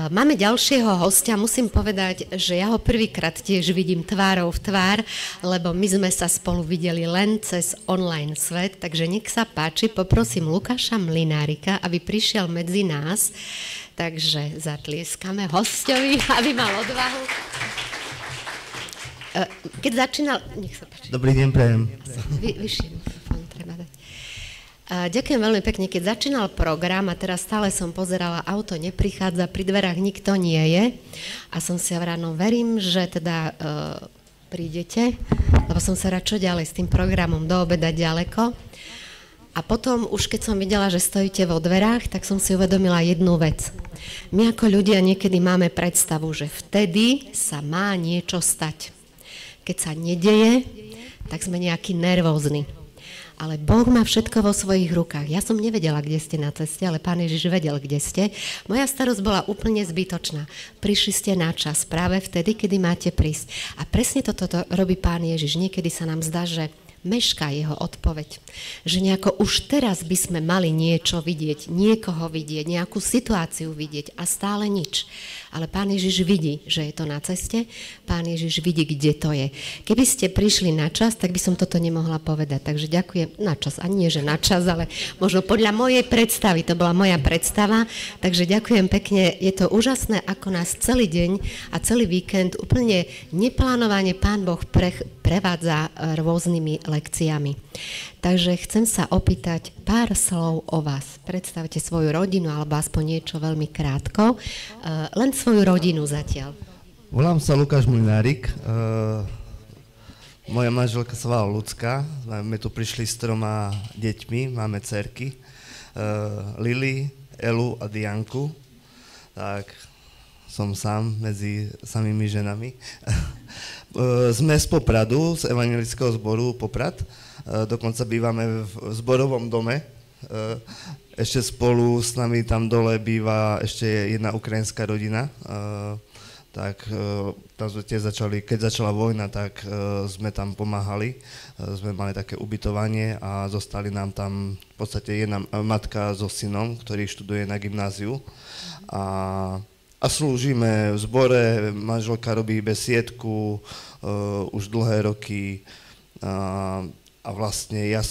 Máme ďalšieho hostia, musím povedať, že ja ho prvýkrát tiež vidím tvárou v tvár, lebo my sme sa spolu videli len cez online svet, takže nech sa páči, poprosím Lukáša Mlynárika, aby prišiel medzi nás, takže zatlieskame hostovi, aby mal odvahu. Keď začínal... Nech sa páči. Dobrý deň, prajem. Vyššie mikrofón treba dať. Ďakujem veľmi pekne. Keď začínal program a teraz stále som pozerala, auto neprichádza, pri dverách nikto nie je a som si ráno verím, že teda prídete, lebo som sa rád čo ďalej s tým programom do obeda ďaleko. A potom už keď som videla, že stojíte vo dverách, tak som si uvedomila jednu vec. My ako ľudia niekedy máme predstavu, že vtedy sa má niečo stať. Keď sa nedeje, tak sme nejaký nervózni. Ale Boh má všetko vo svojich rukách. Ja som nevedela, kde ste na ceste, ale Pán Ježiš vedel, kde ste. Moja starosť bola úplne zbytočná. Prišli ste na čas, práve vtedy, kedy máte prísť. A presne toto robí Pán Ježiš. Niekedy sa nám zdá, že mešká jeho odpoveď. Že nejako už teraz by sme mali niečo vidieť, niekoho vidieť, nejakú situáciu vidieť a stále nič. Ale Pán Ježiš vidí, že je to na ceste, Pán Ježiš vidí, kde to je. Keby ste prišli na čas, tak by som toto nemohla povedať. Takže ďakujem na čas, a nie že na čas, ale možno podľa mojej predstavy, to bola moja predstava, takže ďakujem pekne. Je to úžasné, ako nás celý deň a celý víkend úplne neplánovane Pán Boh prevádza rôznymi lekciami. Takže chcem sa opýtať pár slov o vás. Predstavte svoju rodinu, alebo aspoň niečo veľmi krátko. Len svoju rodinu zatiaľ. Volám sa Lukáš Mlynárik. Moja manželka sa volá Ľudská. My tu prišli s 3 deťmi, máme dcerky. Lili, Elu a Dianku. Tak som sám medzi samými ženami. Sme z Popradu, z Evangelického zboru Poprad. Dokonca bývame v zborovom dome. Ešte spolu s nami tam dole býva ešte jedna ukrajinská rodina. Tak tam sme tiež začali, keď začala vojna, tak sme tam pomáhali. Sme mali také ubytovanie a zostali nám tam v podstate jedna matka so synom, ktorý študuje na gymnáziu. A slúžime v zbore, manželka robí besiedku už dlhé roky a vlastne ja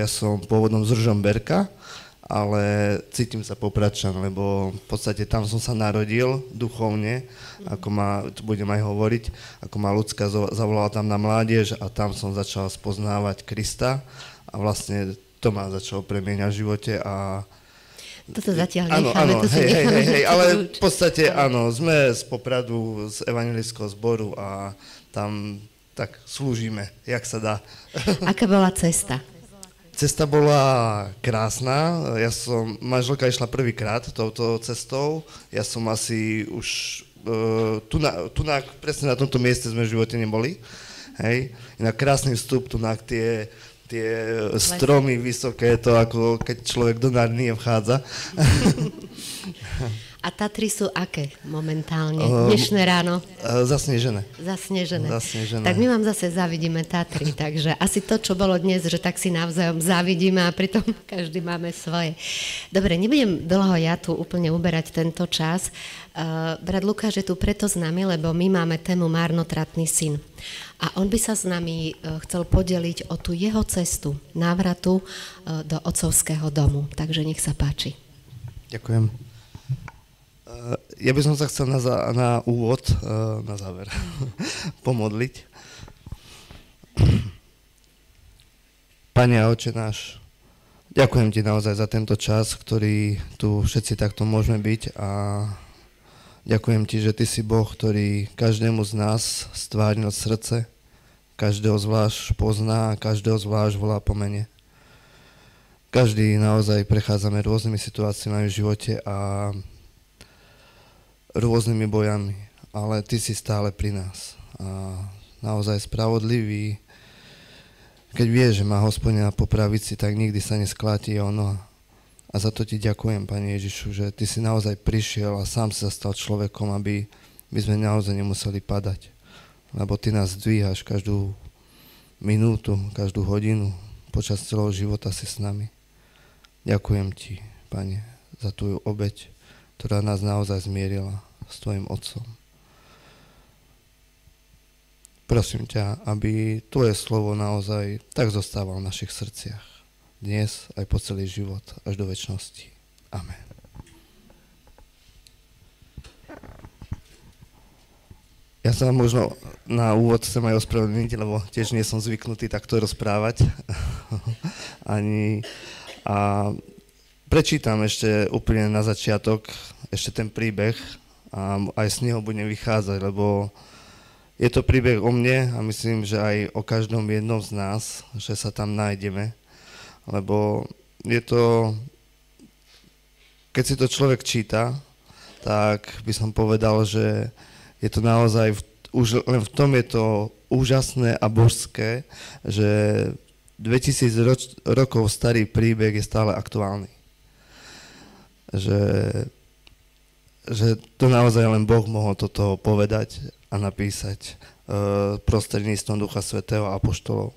som pôvodom z Ružomberka, ale cítim sa Popradčan, lebo v podstate tam som sa narodil duchovne, ako tu budem aj hovoriť, ako ma Ľudská zavolala tam na mládež a tam som začal spoznávať Krista a vlastne to ma začalo premieňať v živote a toto zatiaľ necháme. Hej, ale v podstate áno, sme z Popradu, z Evangelického zboru a tam tak slúžime, jak sa dá. Aká bola cesta? Cesta bola krásna, manželka išla prvýkrát touto cestou, ja som asi už, presne na tomto mieste sme v živote neboli, hej, na krásny vstup, tie stromy vysoké, to ako keď človek do Narnie vchádza. A Tatry sú aké momentálne, dnešné ráno? Zasnežené. Zasnežené. Tak my vám zase zavidíme Tatry, takže asi to, čo bolo dnes, že tak si navzájom zavidíme a pritom každý máme svoje. Dobre, nebudem dlho ja tu úplne uberať tento čas. Brat Lukáš je tu preto s nami, lebo my máme tému Márnotratný syn. A on by sa s nami chcel podeliť o tú jeho cestu návratu do otcovského domu. Takže nech sa páči. Ďakujem. Ja by som sa chcel na úvod, na záver, pomodliť. Pane a Oče náš, ďakujem Ti naozaj za tento čas, ktorý tu všetci takto môžeme byť a ďakujem Ti, že Ty si Boh, ktorý každému z nás stvárnil srdce, každého zvlášť pozná a každého zvlášť volá po mene. Každý naozaj prechádzame rôznymi situáciami v živote a rôznymi bojami, ale Ty si stále pri nás a naozaj spravodlivý. Keď vieš, že má Hospodina po pravici, tak nikdy sa neskláti ono. A za to Ti ďakujem, Pane Ježišu, že Ty si naozaj prišiel a sám sa stal človekom, aby sme naozaj nemuseli padať. Lebo Ty nás zdvíhaš každú minútu, každú hodinu, počas celého života si s nami. Ďakujem Ti, Pane, za Tvoju obeť, ktorá nás naozaj zmierila. s tvojim otcom. Prosím ťa, aby tvoje slovo naozaj tak zostávalo v našich srdciach. Dnes aj po celý život, až do večnosti. Amen. Ja sa možno na úvod chcem aj ospravedlniť, lebo tiež nie som zvyknutý takto rozprávať. A prečítam ešte úplne na začiatok ešte ten príbeh a aj z neho budem vychádzať, lebo je to príbeh o mne a myslím, že aj o každom jednom z nás, že sa tam nájdeme, lebo je to, keď si to človek číta, tak by som povedal, že je to naozaj, už len v tom je to úžasné a božské, že 2000 rokov starý príbeh je stále aktuálny. Že to naozaj len Boh mohol toto povedať a napísať prostredníctvom Ducha Svätého a apoštolov.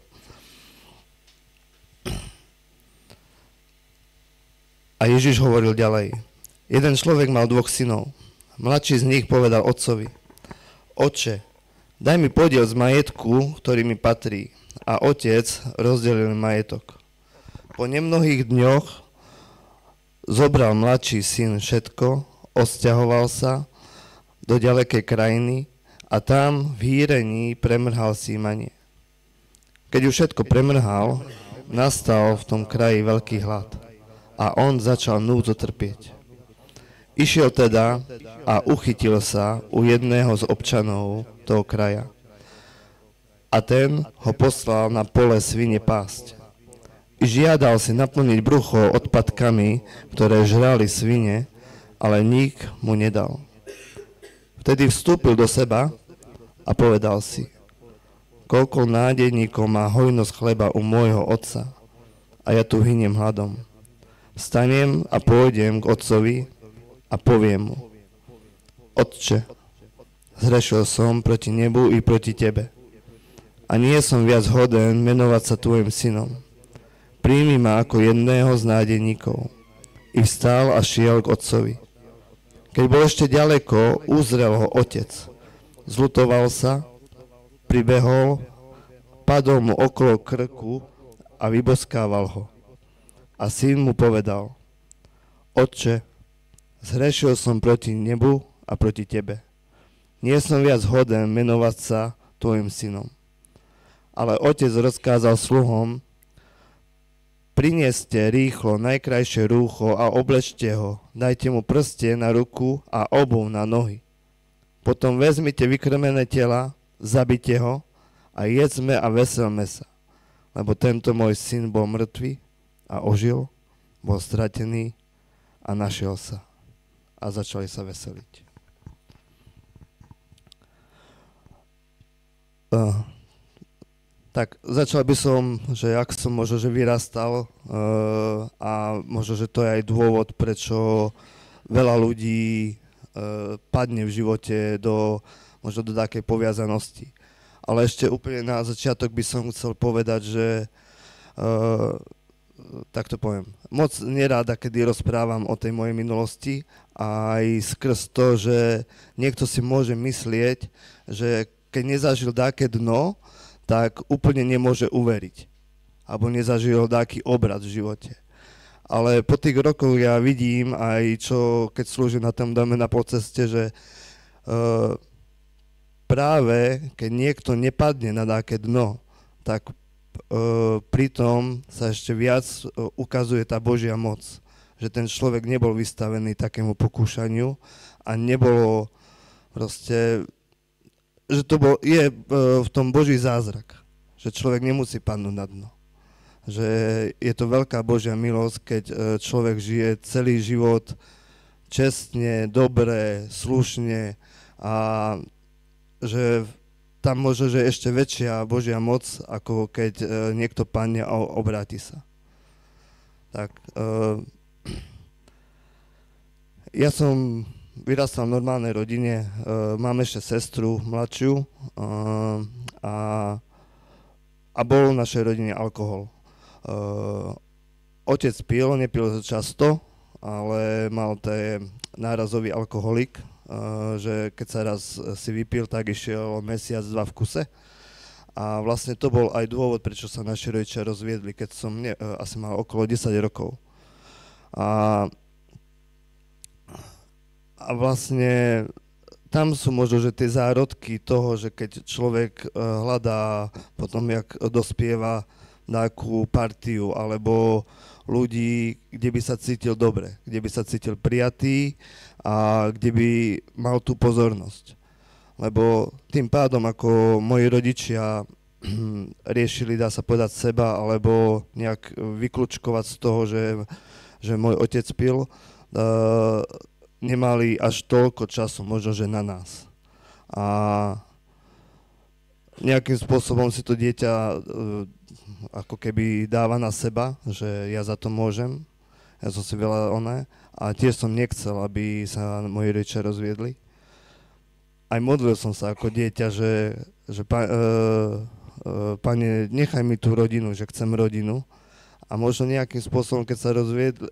A Ježiš hovoril ďalej. Jeden človek mal 2 synov. Mladší z nich povedal otcovi: Otče, daj mi podiel z majetku, ktorý mi patrí. A otec rozdelil majetok. Po nemnohých dňoch zobral mladší syn všetko, odsťahoval sa do ďalekej krajiny a tam v hýrení premrhal si imanie. Keď už všetko premrhal, nastal v tom kraji veľký hlad a on začal núdzo trpieť. Išiel teda a uchytil sa u jedného z občanov toho kraja. A ten ho poslal na pole svine pásť. I žiadal si naplniť brucho odpadkami, ktoré žrali svine, ale nik mu nedal. Vtedy vstúpil do seba a povedal si: koľko nádejníkov má hojnosť chleba u môjho otca a ja tu hyniem hladom. Vstanem a pôjdem k otcovi a poviem mu: Otče, zhrešil som proti nebu i proti tebe a nie som viac hoden menovať sa tvojim synom. Príjmi ma ako jedného z nádejníkov. I vstal a šiel k otcovi. Keď bol ešte ďaleko, uzrel ho otec. Zľutoval sa, pribehol, padol mu okolo krku a vyboskával ho. A syn mu povedal: Otče, zhrešil som proti nebu a proti tebe. Nie som viac hoden menovať sa tvojim synom. Ale otec rozkázal sluhom: Prinieste rýchlo najkrajšie rúcho a oblečte ho, dajte mu prste na ruku a obuv na nohy. Potom vezmite vykrmené tela, zabite ho a jedzme a veselme sa. Lebo tento môj syn bol mŕtvý a ožil, bol stratený a našiel sa. A začali sa veseliť. Tak začal by som, že ak som možno, že vyrastal a možno, že to je aj dôvod, prečo veľa ľudí padne v živote možno do takej poviazanosti. Ale ešte úplne na začiatok by som chcel povedať, že tak to poviem, moc neráda, kedy rozprávam o tej mojej minulosti, aj skrz to, že niekto si môže myslieť, že keď nezažil dáke dno, tak úplne nemôže uveriť. Alebo nezažil dáky obrat v živote. Ale po tých rokoch ja vidím aj keď slúžim na tom dome na Podceste, že práve keď niekto nepadne na dáke dno, tak pritom sa ešte viac ukazuje tá Božia moc. Že ten človek nebol vystavený takému pokúšaniu a nebolo proste, že je v tom Boží zázrak. Že človek nemusí padnúť na dno. Že je to veľká Božia milosť, keď človek žije celý život čestne, dobre, slušne a že tam možno, že ešte väčšia Božia moc, ako keď niekto padne a obráti sa. Tak, ja som vyrastal v normálnej rodine, mám ešte sestru mladšiu a bol v našej rodine alkohol. Otec nepil často, ale mal nárazový alkoholik že keď sa raz si vypil, tak išiel mesiac, 2 v kuse. A vlastne to bol aj dôvod, prečo sa naši rodičia rozviedli, keď som asi mal okolo 10 rokov. A vlastne tam sú možno, že tie zárodky toho, že keď človek hľadá potom, jak dospieva nejakú partiu alebo ľudí, kde by sa cítil dobre, kde by sa cítil prijatý a kde by mal tú pozornosť. Lebo tým pádom, ako moji rodičia riešili, dá sa povedať, seba, alebo nejak vyklúčkovať z toho, že môj otec pil, nemali až toľko času, možno, že na nás. A nejakým spôsobom si to dieťa ako keby dáva na seba, že ja za to môžem, ja som si veľa a tiež som nechcel, aby sa moji rodičia rozviedli. Aj modlil som sa ako dieťa, že Pane, nechaj mi tú rodinu, že chcem rodinu. A možno nejakým spôsobom, keď sa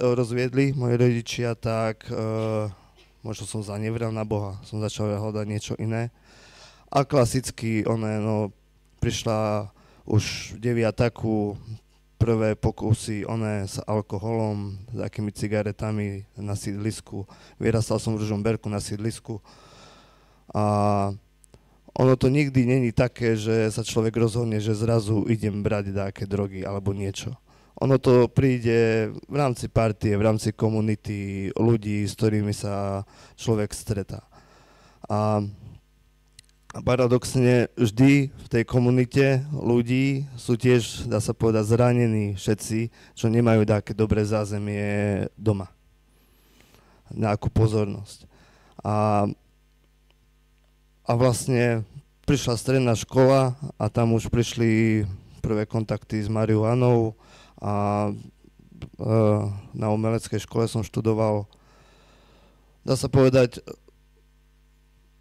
rozviedli moji rodičia, tak možno som zanevrel na Boha, som začal hľadať niečo iné. A klasicky, prišla už v 9. prvé pokusy, s alkoholom, s takými cigaretami na sídlisku. Vyrastal som v Ružomberku na sídlisku. A ono to nikdy není také, že sa človek rozhodne, že zrazu idem brať nejaké drogy alebo niečo. Ono to príde v rámci partie, v rámci komunity, ľudí, s ktorými sa človek stretá. A paradoxne vždy v tej komunite ľudí sú tiež, dá sa povedať, zranení všetci, čo nemajú také dobré zázemie doma. Nejakú pozornosť. A vlastne prišla stredná škola a tam už prišli prvé kontakty s marihuanou a na umeleckej škole som študoval, dá sa povedať,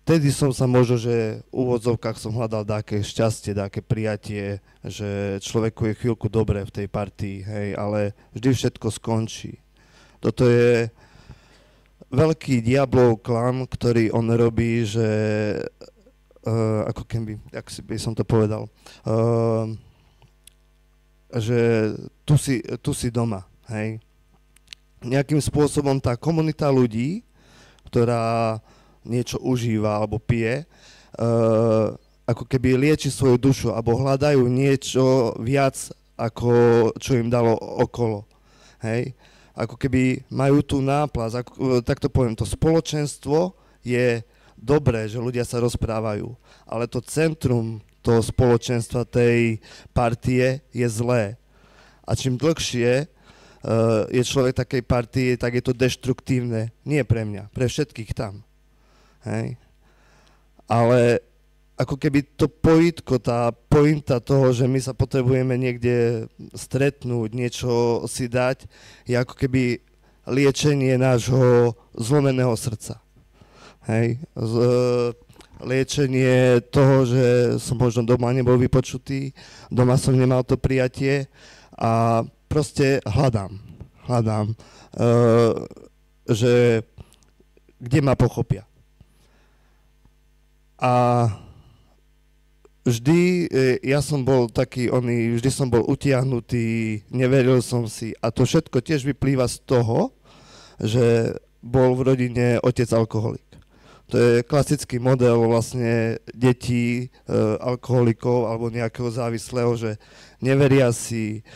vtedy som sa možno, že v úvodzovkách som hľadal také šťastie, také prijatie, že človeku je chvíľku dobre v tej partii, hej, ale vždy všetko skončí. Toto je veľký diablov klam, ktorý on robí, že ako keby, jak by som to povedal, že tu si doma, hej. Nejakým spôsobom tá komunita ľudí, ktorá niečo užíva alebo pije, ako keby lieči svoju dušu alebo hľadajú niečo viac, ako čo im dalo okolo, hej. Ako keby majú tú náplast, tak to poviem, to spoločenstvo je dobré, že ľudia sa rozprávajú, ale to centrum toho spoločenstva, tej partie je zlé. A čím dlhšie je človek takej partie, tak je to deštruktívne. Nie pre mňa, pre všetkých tam. Hej. Ale ako keby to pojitko, tá pointa toho, že my sa potrebujeme niekde stretnúť, niečo si dať, je ako keby liečenie nášho zlomeného srdca. Hej. Liečenie toho, že som možno doma nebol vypočutý, doma som nemal to prijatie a proste hľadám, že kde ma pochopia. A vždy ja som bol taký vždy som bol utiahnutý, neveril som si a to všetko tiež vyplýva z toho, že bol v rodine otec alkoholik. To je klasický model vlastne detí alkoholikov alebo nejakého závislého, že neveria si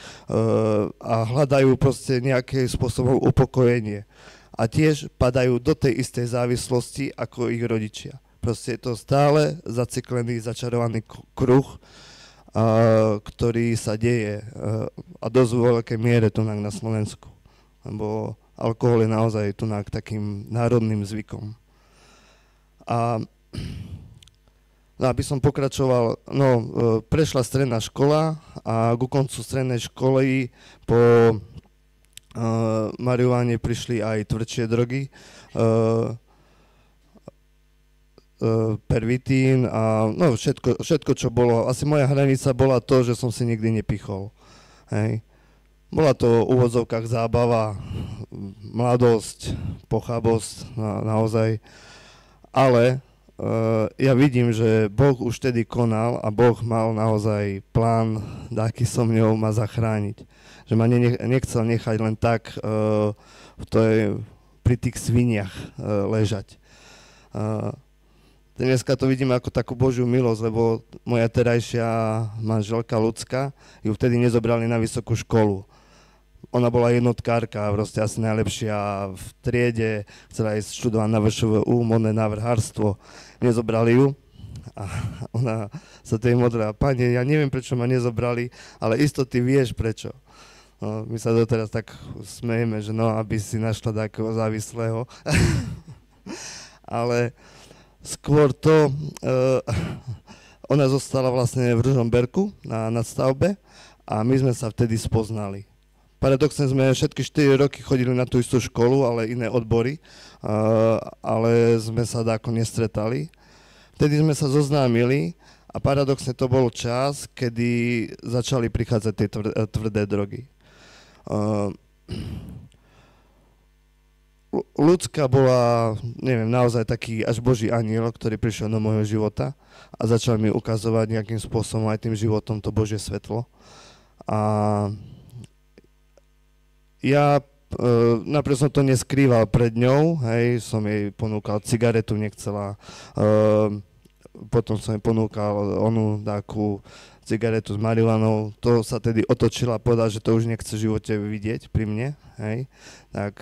a hľadajú proste nejakým spôsobom upokojenie. A tiež padajú do tej istej závislosti ako ich rodičia. Proste je to stále zacyklený, začarovaný kruh, ktorý sa deje a dosť vo veľkej miere tu na Slovensku. Lebo alkohol je naozaj tu takým národným zvykom. A aby som pokračoval, prešla stredná škola a ku koncu strednej školy po marihuáne prišli aj tvrdšie drogy. Pervitín a všetko, čo bolo. Asi moja hranica bola to, že som si nikdy nepichol. Hej. Bola to v úvodzovkách zábava, mladosť, pochabosť, naozaj. ale ja vidím, že Boh už tedy konal a Boh mal naozaj plán, aký som mňou ma zachrániť. Že ma nechcel nechať len tak pri tých sviniach ležať. Dneska to vidíme ako takú Božiu milosť, lebo moja terajšia manželka Ľudská ju vtedy nezobrali na vysokú školu. Ona bola jednotkárka, proste asi najlepšia v triede, chcela ísť študovať na VŠVU, modné návrhárstvo. Nezobrali ju a ona sa tej modrila: Pane, ja neviem, prečo ma nezobrali, ale isto ty vieš prečo. No, my sa doteraz tak smejeme, že no, aby si našla takého závislého. Ale skôr to, ona zostala vlastne v Ružomberku na nadstavbe a my sme sa vtedy spoznali. Paradoxne sme všetky 4 roky chodili na tú istú školu, ale iné odbory, ale sme sa dáko nestretali. Vtedy sme sa zoznámili a paradoxne to bol čas, kedy začali prichádzať tie tvrdé drogy. Ľudská bola, neviem, naozaj taký až Boží anjel, ktorý prišiel do môjho života a začal mi ukazovať nejakým spôsobom aj tým životom to Božie svetlo. A ja napríklad som to neskrýval pred ňou, hej, som jej ponúkal cigaretu, nechcela, potom som jej ponúkal onú takú cigaretu s marihuanou, to sa tedy otočila a povedala, že to už nechce v živote vidieť pri mne, hej, tak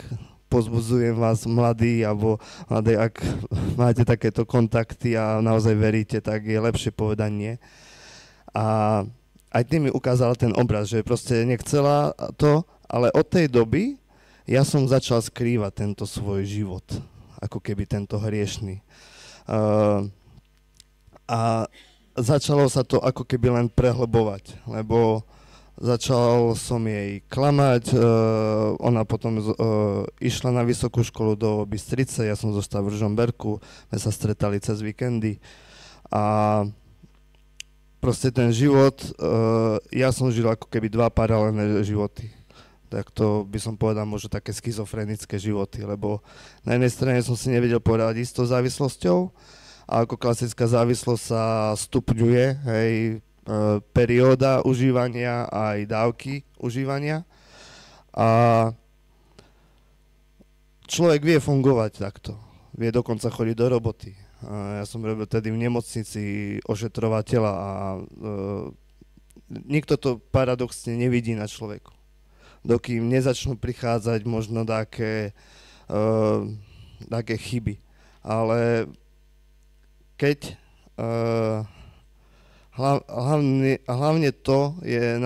pozbudzujem vás, mladí, alebo mladí, ak máte takéto kontakty a naozaj veríte, tak je lepšie povedať nie. A aj tým mi ukázala ten obraz, že proste nechcela to, ale od tej doby ja som začal skrývať tento svoj život, ako keby tento hriešný. A začalo sa to ako keby len prehlbovať, lebo začal som jej klamať, ona potom išla na vysokú školu do Bystrice, ja som zostal v Ružomberku, sme sa stretali cez víkendy a proste ten život, ja som žil ako keby 2 paralelné životy. Tak to by som povedal možno také schizofrenické životy, lebo na jednej strane som si nevedel poradiť s tou závislosťou a ako klasická závislosť sa stupňuje, hej, perióda užívania aj dávky užívania a človek vie fungovať takto, vie dokonca chodiť do roboty. Ja som robil tedy v nemocnici ošetrovateľa a nikto to paradoxne nevidí na človeku. Dokým nezačnú prichádzať možno také chyby. Ale keď hlavne to je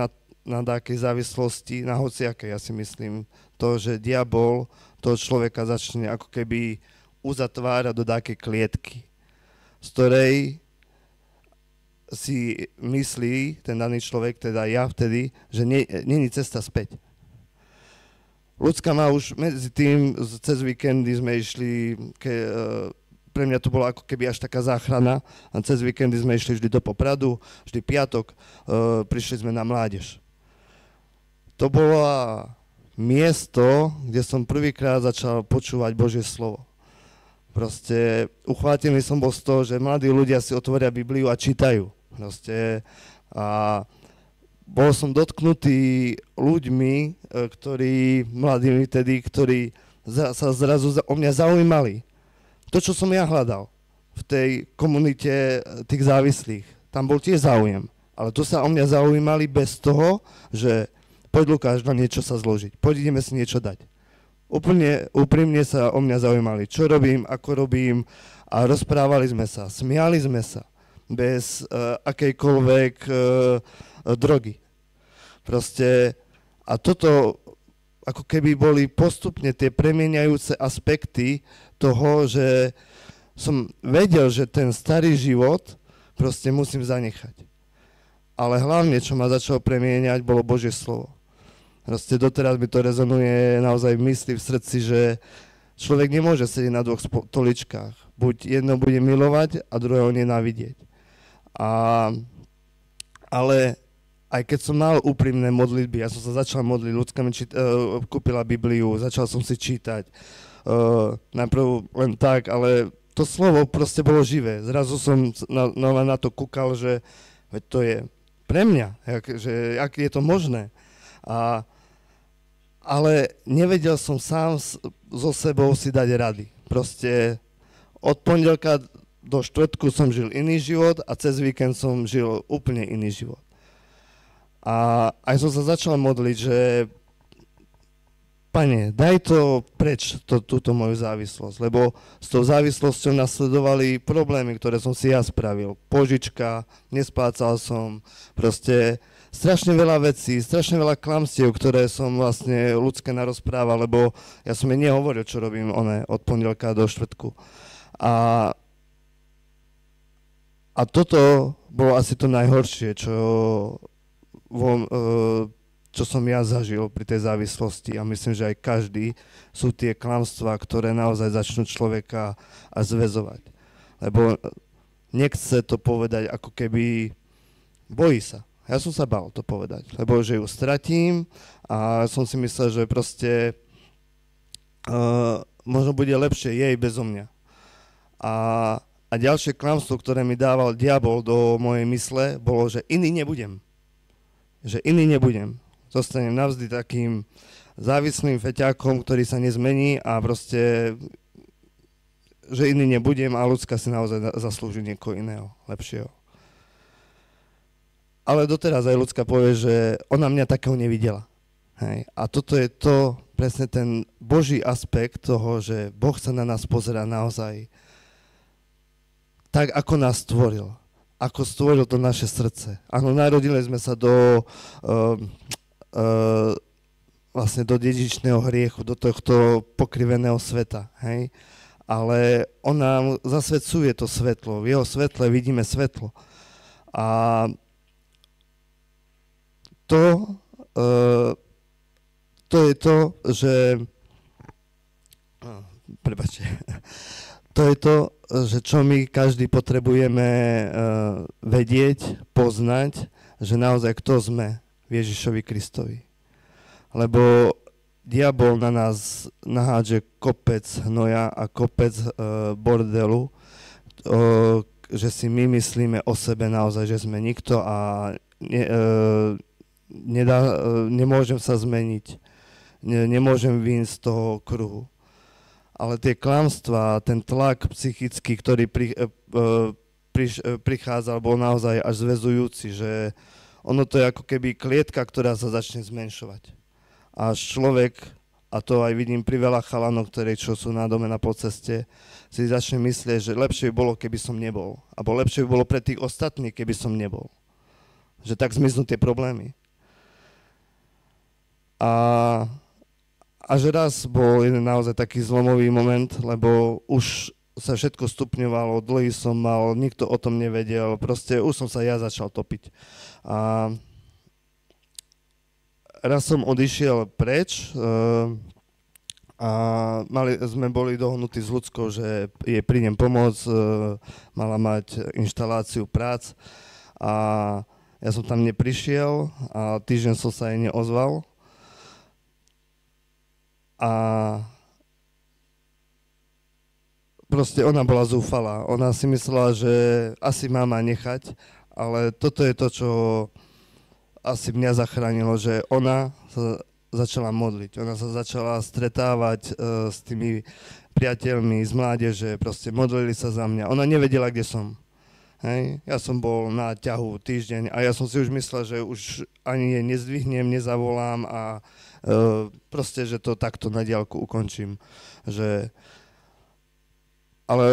na takej závislosti, na hociakej, ja si myslím, to, že diabol toho človeka začne ako keby uzatvárať do takej klietky, z ktorej si myslí ten daný človek, teda ja vtedy, že nie je cesta späť. Ľudská má už medzi tým, cez víkendy sme išli, pre mňa to bolo ako keby až taká záchrana, a cez víkendy sme išli vždy do Popradu, vždy piatok, prišli sme na mládež. To bolo miesto, kde som prvýkrát začal počúvať Božie slovo. Proste uchvátený som bol z toho, že mladí ľudia si otvoria Bibliu a čítajú. Proste a bol som dotknutý ľuďmi, mladými tedy, ktorí sa zrazu o mňa zaujímali. To, čo som ja hľadal v tej komunite tých závislých, tam bol tiež záujem. Ale to sa o mňa zaujímali bez toho, že poď Lukáš na niečo sa zložiť, poď ideme si niečo dať. Úplne úprimne sa o mňa zaujímali, čo robím, ako robím a rozprávali sme sa, smiali sme sa bez akejkoľvek drogy. Proste, a toto ako keby boli postupne tie premieňajúce aspekty toho, že som vedel, že ten starý život proste musím zanechať. Ale hlavne, čo ma začalo premieňať, bolo Božie slovo. Proste doteraz mi to rezonuje naozaj v mysli, v srdci, že človek nemôže sedieť na 2 stoličkách. Buď jedno bude milovať a druhého nenávidieť. Ale aj keď som mal úprimné modlitby, ja som sa začal modliť, ľudská mi kúpila Bibliu, začal som si čítať. Najprv len tak, ale to slovo proste bolo živé. Zrazu som na to kúkal, že to je pre mňa, že ak je to možné. Ale nevedel som sám so sebou si dať rady. Proste od pondelka do štvrtku som žil iný život a cez víkend som žil úplne iný život. A aj som sa začal modliť, že Pane, daj to preč, túto moju závislosť, lebo s tou závislosťou nasledovali problémy, ktoré som si ja spravil. Požička, nesplácal som, proste strašne veľa vecí, strašne veľa klamstiev, ktoré som vlastne ľudské narozprával, lebo ja som jej nehovoril, čo robím od pondelka do štvrtku. A toto bolo asi to najhoršie, čo som ja zažil pri tej závislosti a myslím, že aj každý, sú tie klamstvá, ktoré naozaj začnú človeka až zväzovať. Lebo nechce to povedať, ako keby bojí sa. Ja som sa bál to povedať, lebo že ju stratím a som si myslel, že proste možno bude lepšie jej bezo mňa. A ďalšie klamstvo, ktoré mi dával diabol do mojej mysle, bolo, že iný nebudem. Že iný nebudem. Zostanem navždy takým závislým feťákom, ktorý sa nezmení a proste, že iný nebudem a ľudská si naozaj zaslúži niekoho iného, lepšieho. Ale doteraz aj ľudská povie, že ona mňa takého nevidela. Hej. A toto je to, presne ten Boží aspekt toho, že Boh sa na nás pozerá naozaj tak, ako nás stvoril. Ako stvoril to naše srdce. Áno, narodili sme sa vlastne do dedičného hriechu, do tohto pokriveného sveta, hej? Ale on nám zasvedcuje to svetlo, v jeho svetle vidíme svetlo. A to je to, že prepáčte, to je to, že čo my každý potrebujeme vedieť, poznať, že naozaj kto sme v Ježišovi Kristovi. Lebo diabol na nás nahádže kopec hnoja a kopec bordelu, že si my myslíme o sebe naozaj, že sme nikto a nemôžem sa zmeniť, nemôžem vyjsť z toho kruhu. Ale tie klamstvá, ten tlak psychický, ktorý prichádzal, bol naozaj až zväzujúci, že ono to je ako keby klietka, ktorá sa začne zmenšovať. A človek, a to aj vidím pri veľa chalanov, čo sú na dome na podceste, si začne myslieť, že lepšie by bolo, keby som nebol. Alebo lepšie by bolo pre tých ostatných, keby som nebol. Že tak zmiznú tie problémy. A že raz bol jeden naozaj taký zlomový moment, lebo už sa všetko stupňovalo, dlhy som mal, nikto o tom nevedel, proste už som sa ja začal topiť. A raz som odišiel preč a sme boli dohodnutí s ľudskou, že jej prídem pomôcť, mala mať inštaláciu prác a ja som tam neprišiel a týždeň som sa jej neozval. A proste ona bola zúfalá. Ona si myslela, že asi má ma nechať, ale toto je to, čo asi mňa zachránilo, že ona sa začala modliť. Ona sa začala stretávať s tými priateľmi z mládeže, proste modlili sa za mňa. Ona nevedela, kde som. Hej. Ja som bol na ťahu týždeň a ja som si už myslel, že už ani jej nezdvihnem, nezavolám a proste, že to takto na diaľku ukončím. Ale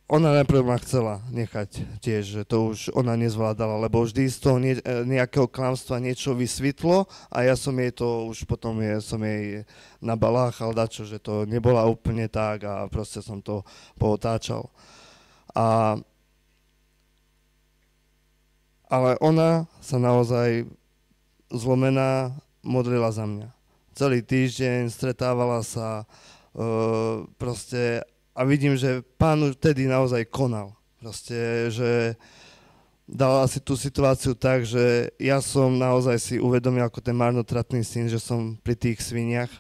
ona najprv ma chcela nechať tiež, že to už ona nezvládala, lebo vždy z toho nejakého klamstva niečo vysvetlo a ja som jej to už potom som jej nabaláchal dačo, že to nebola úplne tak a proste som to pootáčal. Ale ona sa naozaj zlomená modlila za mňa. Celý týždeň stretávala sa proste a vidím, že Pán vtedy naozaj konal. Proste, že dal asi tú situáciu tak, že ja som naozaj si uvedomil ako ten marnotratný syn, že som pri tých sviniach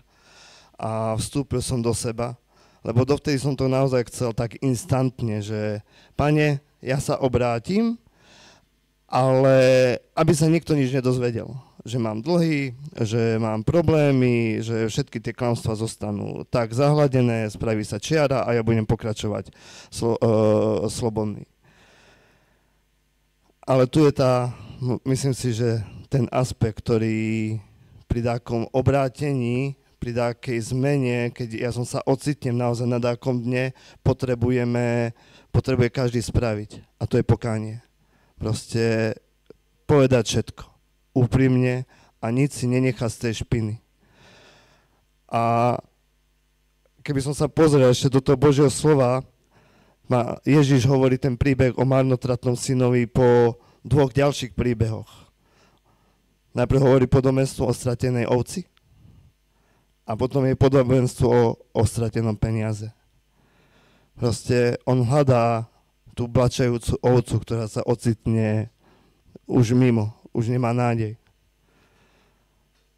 a vstúpil som do seba, Lebo dovtedy som to naozaj chcel tak instantne, že Pane, ja sa obrátim, ale aby sa nikto nič nedozvedel. Že mám dlhy, že mám problémy, že všetky tie klamstvá zostanú tak zahladené, spraví sa čiara a ja budem pokračovať slobodný. Ale tu je myslím si, že ten aspekt, ktorý pri takom obrátení, pri takej zmene, keď ja som sa ocitnem naozaj na takom dne, potrebuje každý spraviť. A to je pokánie. Proste povedať všetko. Úprimne a nič si nenechať z tej špiny. A keby som sa pozrel ešte do toho Božieho slova, Ježiš hovorí ten príbeh o marnotratnom synovi po 2 ďalších príbehoch. Najprv hovorí podobenstvo o stratenej ovci a potom je podobenstvo o stratenom peniaze. Proste on hľadá tú blačajúcu ovcu, ktorá sa ocitne už mimo, už nemá nádej.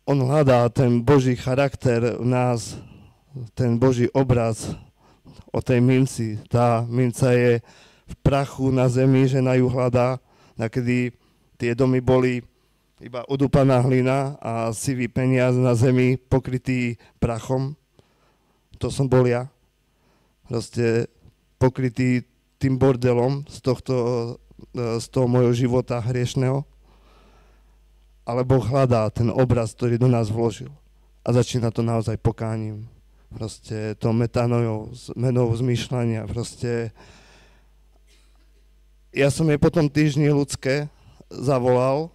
On hľadá ten Boží charakter v nás, ten Boží obraz o tej minci. Tá minca je v prachu na zemi, žena ju hľadá, nakedy tie domy boli iba udúpaná hlina a sivý peniaz na zemi pokrytý prachom. To som bol ja. Proste pokrytý tým bordelom z toho môjho života hriešného. Ale Boh hľadá ten obraz, ktorý do nás vložil. A začína to naozaj pokáním. Proste to metanojou, zmenou zmýšľania. Proste ja som jej po tom týždni ľudské zavolal.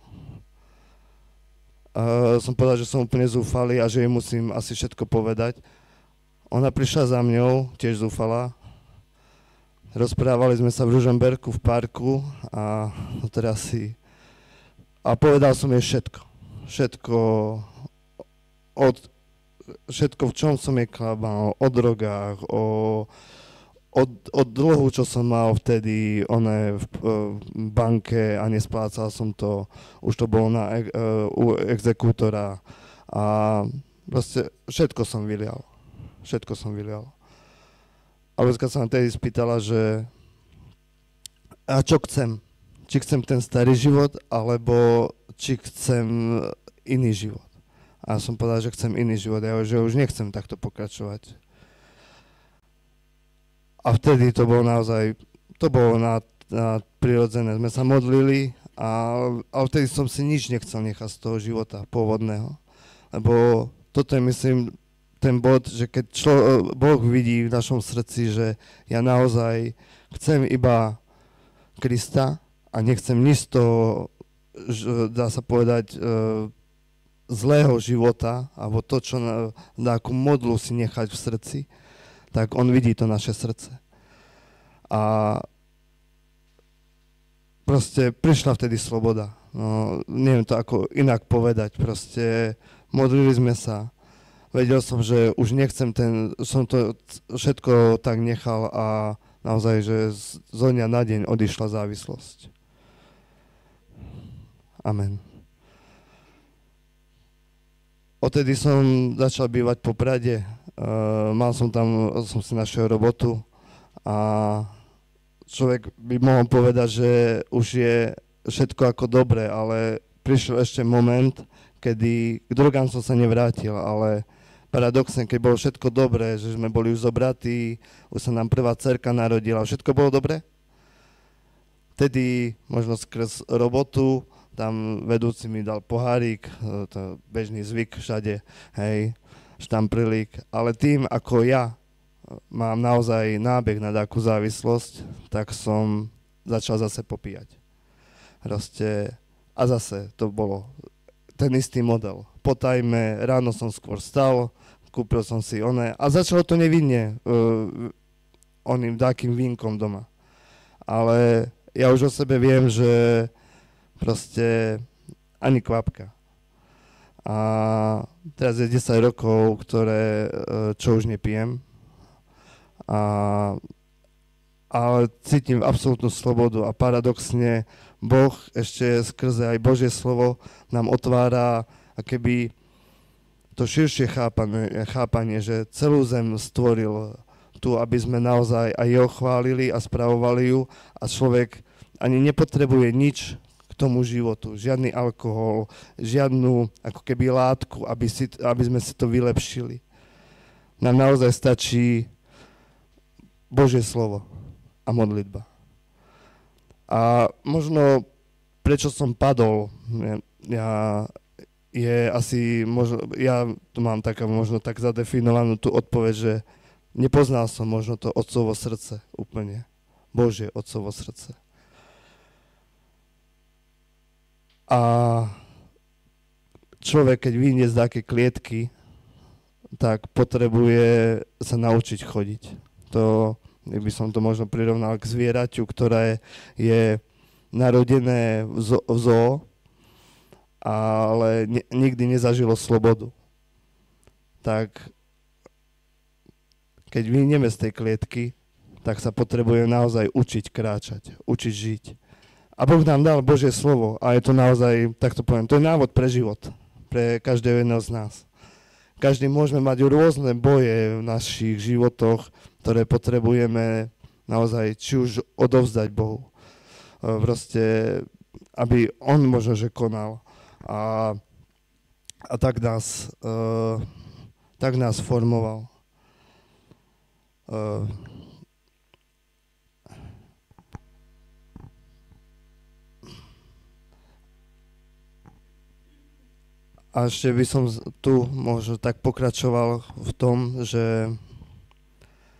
Som povedal, že som úplne zúfalý a že jej musím asi všetko povedať. Ona prišla za mňou, tiež zúfala. Rozprávali sme sa v Ružomberku v parku a teraz a povedal som jej všetko. Všetko, v čom som jej klabal, o drogách, o dlhu, čo som mal vtedy v banke a nesplácal som to. Už to bolo u exekútora a proste všetko som vylial. A Lucka sa ma tedy spýtala, že a čo chcem? Či chcem ten starý život, alebo či chcem iný život. A ja som povedal, že chcem iný život, že už nechcem takto pokračovať. A vtedy to bolo naozaj, prirodzené. Sme sa modlili a vtedy som si nič nechcel nechať z toho života pôvodného. Lebo toto je, myslím, ten bod, že keď Boh vidí v našom srdci, že ja naozaj chcem iba Krista a nechcem nič z toho, dá sa povedať, zlého života, alebo to, čo na akú modlu si nechať v srdci, tak on vidí to naše srdce. A proste prišla vtedy sloboda. No, neviem to ako inak povedať. Proste modlili sme sa. Vedel som, že už nechcem som to všetko tak nechal a naozaj, že zo dňa na deň odišla závislosť. Amen. Odtedy som začal bývať po Prade. Som si našiel robotu a človek by mohol povedať, že už je všetko ako dobre, ale prišiel ešte moment, kedy k drogám som sa nevrátil, ale paradoxne, keď bolo všetko dobré, že sme boli už zobratí, už sa nám prvá dcerka narodila, všetko bolo dobre. Vtedy možno skrz robotu, tam vedúci mi dal pohárik, to bežný zvyk všade, hej, štamprilík, ale tým, ako ja mám naozaj nábeh na takú závislosť, tak som začal zase popíjať. Proste, a zase to bolo ten istý model. Po tajme, ráno som skôr stal, kúpil som si a začalo to nevinne, oným takým vínkom doma. Ale ja už o sebe viem, že proste ani kvapka. A teraz je 10 rokov, čo už nepijem. Ale cítim absolútnu slobodu a paradoxne Boh ešte skrze aj Božie slovo nám otvára akéby to širšie chápanie, že celú zem stvoril tu, aby sme naozaj aj jeho chválili a spravovali ju a človek ani nepotrebuje nič k tomu životu, žiadny alkohol, žiadnu ako keby látku, aby sme si to vylepšili. Nám naozaj stačí Božie slovo a modlitba. A možno prečo som padol, ja tu mám možno tak zadefinovanú tú odpoveď, že nepoznal som možno to otcovo srdce úplne. Božie otcovo srdce. A človek, keď vyjde z také klietky, tak potrebuje sa naučiť chodiť. To, by som to možno prirovnal k zvieraťu, ktoré je narodené v zoo, ale nikdy nezažilo slobodu. Tak keď vyjdeme z tej klietky, tak sa potrebuje naozaj učiť kráčať, učiť žiť. A Boh nám dal Božie slovo a je to naozaj, tak to poviem, to je návod pre život, pre každého jedného z nás. Každý môžeme mať rôzne boje v našich životoch, ktoré potrebujeme naozaj či už odovzdať Bohu. Proste, aby on možno, že konal. A tak nás formoval. A ešte by som tu možno tak pokračoval v tom, že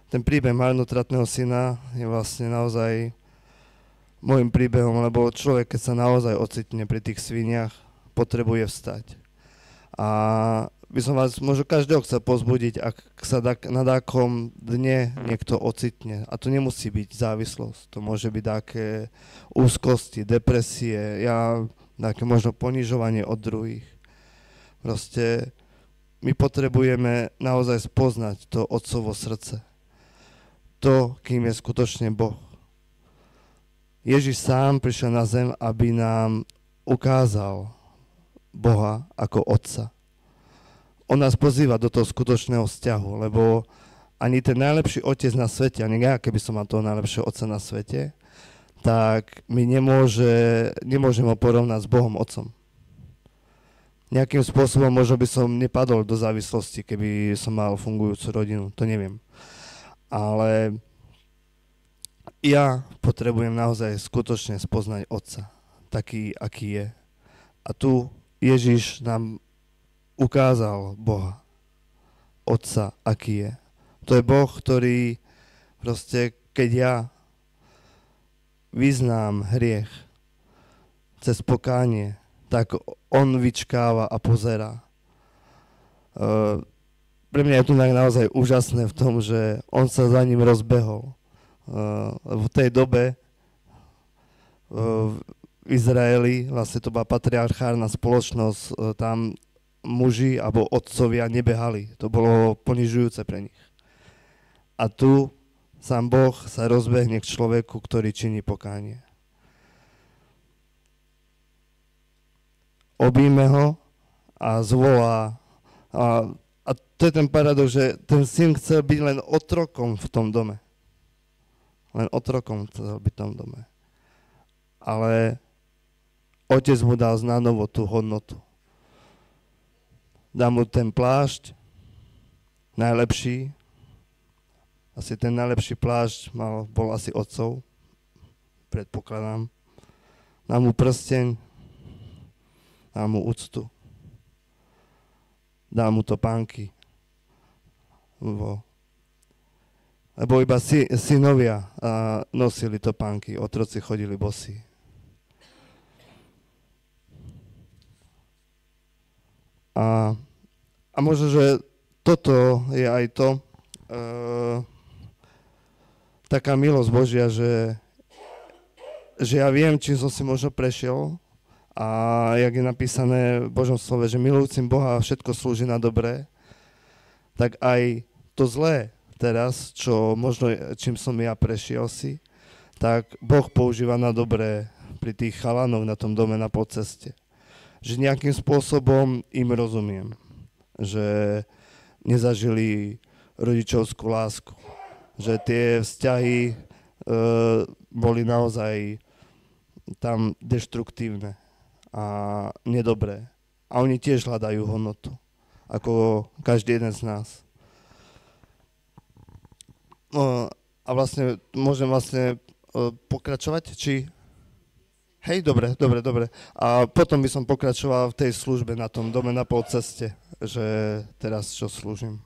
ten príbeh marnotratného syna je vlastne naozaj môjim príbehom, lebo človek, keď sa naozaj ocitne pri tých sviniach, potrebuje vstať. A by som vás možno každého chcel pozbudiť, ak sa na takom dne niekto ocitne. A to nemusí byť závislosť, to môže byť také úzkosti, depresie, také možno ponižovanie od druhých. Proste my potrebujeme naozaj spoznať to otcovo srdce. To, kým je skutočne Boh. Ježiš sám prišiel na zem, aby nám ukázal Boha ako Otca. On nás pozýva do toho skutočného vzťahu, lebo ani ten najlepší otec na svete, ani ja, keby som mal toho najlepšieho otca na svete, tak my nemôžem ho porovnať s Bohom Otcom. Nejakým spôsobom možno by som nepadol do závislosti, keby som mal fungujúcu rodinu, to neviem. Ale ja potrebujem naozaj skutočne spoznať Otca, taký, aký je. A tu Ježiš nám ukázal Boha, Otca, aký je. To je Boh, ktorý proste, keď ja vyznám hriech cez pokánie, tak on vyčkáva a pozerá. Pre mňa je to naozaj úžasné v tom, že on sa za ním rozbehol. V tej dobe v Izraeli, vlastne to bola patriarchálna spoločnosť, tam muži alebo otcovia nebehali. To bolo ponižujúce pre nich. A tu sám Boh sa rozbehne k človeku, ktorý činí pokánie. Objíme ho a zvolá. A to je ten paradox, že ten syn chcel byť len otrokom v tom dome. Len otrokom chcel byť v tom dome. Ale otec mu dal znanovo tú hodnotu. Dá mu ten plášť, najlepší. Asi ten najlepší plášť bol asi otcov, predpokladám. Dá mu prsteň, dá mu úctu. Dá mu topánky. Lebo iba synovia nosili topánky, otroci chodili bosí. A možno, že toto je aj to, taká milosť Božia, že ja viem, čím som si možno prešiel a jak je napísané v Božom slove, že milujúcim Boha všetko slúži na dobré, tak aj to zlé teraz, čo možno čím som ja prešiel si, tak Boh používa na dobré pri tých chalanoch na tom dome na podceste. Že nejakým spôsobom im rozumiem, že nezažili rodičovskú lásku, že tie vzťahy boli naozaj tam deštruktívne a nedobré. A oni tiež hľadajú hodnotu, ako každý jeden z nás. A vlastne môžem pokračovať, či... Hej, dobre. A potom by som pokračoval v tej službe na tom dome na polceste, že teraz čo slúžim.